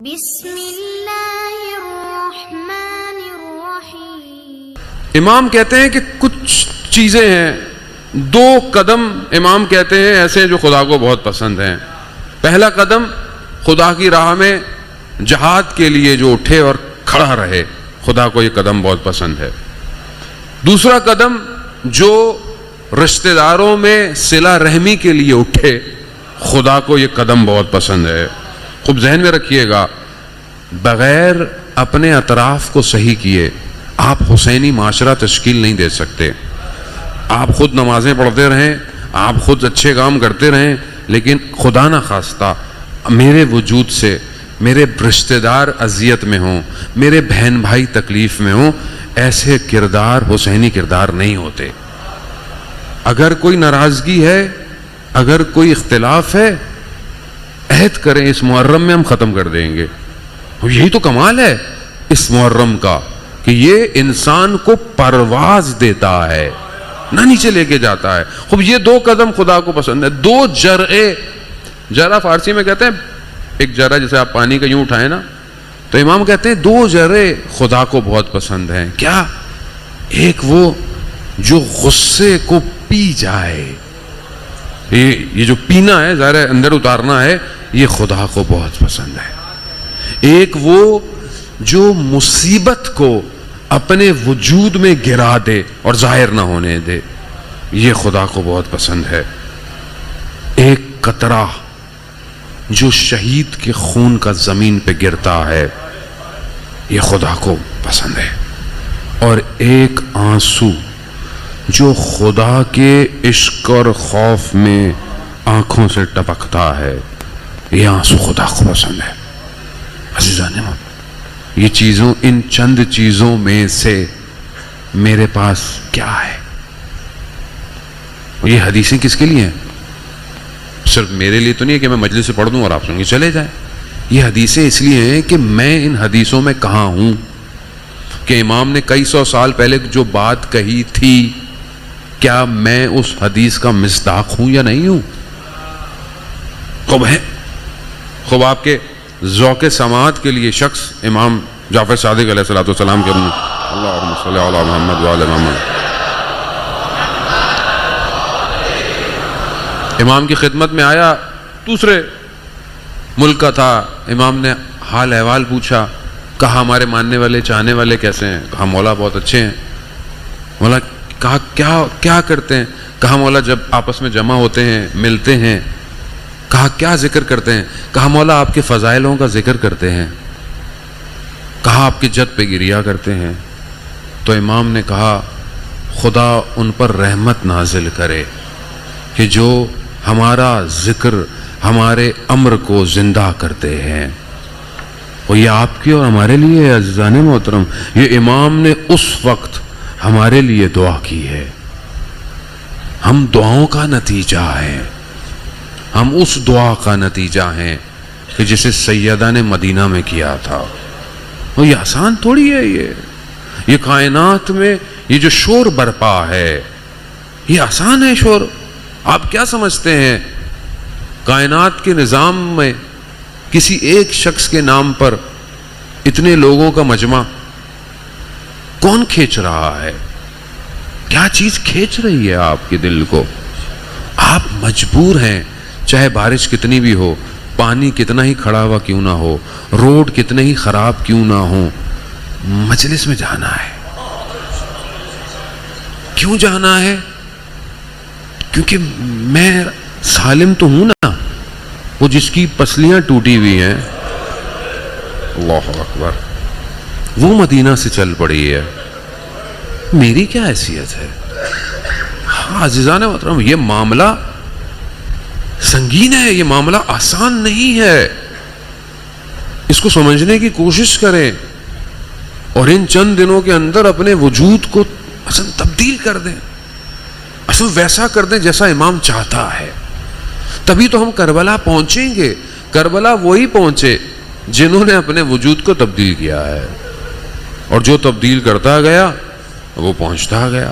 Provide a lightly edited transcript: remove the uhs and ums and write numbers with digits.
بسم اللہ الرحمن الرحیم۔ امام کہتے ہیں کہ کچھ چیزیں ہیں، دو قدم امام کہتے ہیں ایسے جو خدا کو بہت پسند ہیں۔ پہلا قدم خدا کی راہ میں جہاد کے لیے جو اٹھے اور کھڑا رہے، خدا کو یہ قدم بہت پسند ہے۔ دوسرا قدم جو رشتہ داروں میں صلہ رحمی کے لیے اٹھے، خدا کو یہ قدم بہت پسند ہے۔ خوب ذہن میں رکھیے گا، بغیر اپنے اطراف کو صحیح کیے آپ حسینی معاشرہ تشکیل نہیں دے سکتے۔ آپ خود نمازیں پڑھتے رہیں، آپ خود اچھے کام کرتے رہیں، لیکن خدا نہ خواستہ میرے وجود سے میرے رشتہ دار اذیت میں ہوں، میرے بہن بھائی تکلیف میں ہوں، ایسے کردار حسینی کردار نہیں ہوتے۔ اگر کوئی ناراضگی ہے، اگر کوئی اختلاف ہے، عہد کریں اس محرم میں ہم ختم کر دیں گے۔ یہی تو کمال ہے اس محرم کا کہ یہ انسان کو پرواز دیتا ہے، نہ نیچے لے کے جاتا ہے۔ خوب یہ دو قدم خدا کو پسند ہے۔ دو جرعے، جرع فارسی میں کہتے ہیں ایک جرع جیسے آپ پانی کا یوں اٹھائیں نا، تو امام کہتے ہیں دو جرعے خدا کو بہت پسند ہیں۔ کیا؟ ایک وہ جو غصے کو پی جائے، یہ جو پینا ہے ظاہر ہے اندر اتارنا ہے، یہ خدا کو بہت پسند ہے۔ ایک وہ جو مصیبت کو اپنے وجود میں گرا دے اور ظاہر نہ ہونے دے، یہ خدا کو بہت پسند ہے۔ ایک قطرہ جو شہید کے خون کا زمین پہ گرتا ہے، یہ خدا کو پسند ہے۔ اور ایک آنسو جو خدا کے عشق اور خوف میں آنکھوں سے ٹپکتا ہے، یہ آنسو خدا کو پسند ہے۔ عزیزان، یہ چیزوں، ان چند چیزوں میں سے میرے پاس کیا ہے؟ یہ حدیثیں کس کے لیے ہیں؟ صرف میرے لیے تو نہیں ہے کہ میں مجلس سے پڑھ دوں اور آپ سن کے چلے جائیں۔ یہ حدیثیں اس لیے ہیں کہ میں ان حدیثوں میں کہاں ہوں، کہ امام نے کئی سو سال پہلے جو بات کہی تھی، کیا میں اس حدیث کا مصداق ہوں یا نہیں ہوں؟ خوب آپ کے ذوق سماعت کے لیے شخص امام جعفر صادق علیہ السلام کے اللہم صلی علی محمد وعلی محمد، امام کی خدمت میں آیا، دوسرے ملک کا تھا۔ امام نے حال احوال پوچھا، کہا ہمارے ماننے والے چاہنے والے کیسے ہیں؟ کہا مولا بہت اچھے ہیں۔ مولا کہا کیا کرتے ہیں؟ کہا مولا جب آپس میں جمع ہوتے ہیں، ملتے ہیں۔ کہا کیا ذکر کرتے ہیں؟ کہا مولا آپ کے فضائلوں کا ذکر کرتے ہیں۔ کہا آپ کے جد پہ گریا کرتے ہیں۔ تو امام نے کہا خدا ان پر رحمت نازل کرے کہ جو ہمارا ذکر، ہمارے امر کو زندہ کرتے ہیں۔ اور یہ آپ کی اور ہمارے لیے عزیزان محترم، یہ امام نے اس وقت ہمارے لیے دعا کی ہے۔ ہم دعاؤں کا نتیجہ ہیں، ہم اس دعا کا نتیجہ ہیں کہ جسے سیدہ نے مدینہ میں کیا تھا۔ اور یہ آسان تھوڑی ہے، یہ کائنات میں یہ جو شور برپا ہے، یہ آسان ہے شور؟ آپ کیا سمجھتے ہیں کائنات کے نظام میں کسی ایک شخص کے نام پر اتنے لوگوں کا مجمع کون کھینچ رہا ہے؟ کیا چیز کھینچ رہی ہے آپ کے دل کو؟ آپ مجبور ہیں، چاہے بارش کتنی بھی ہو، پانی کتنا ہی کھڑا ہوا کیوں نہ ہو، روڈ کتنے ہی خراب کیوں نہ ہو، مجلس میں جانا ہے۔ کیوں جانا ہے؟ کیونکہ میں سالم تو ہوں نا، وہ جس کی پسلیاں ٹوٹی ہوئی ہیں، اللہ اکبر، وہ مدینہ سے چل پڑی ہے، میری کیا حیثیت ہے؟ ہاں عزیزان محترم، یہ معاملہ سنگین ہے، یہ معاملہ آسان نہیں ہے۔ اس کو سمجھنے کی کوشش کریں اور ان چند دنوں کے اندر اپنے وجود کو اصل تبدیل کر دیں، اصل ویسا کر دیں جیسا امام چاہتا ہے۔ تبھی تو ہم کربلا پہنچیں گے۔ کربلا وہی پہنچے جنہوں نے اپنے وجود کو تبدیل کیا ہے، اور جو تبدیل کرتا گیا وہ پہنچتا گیا۔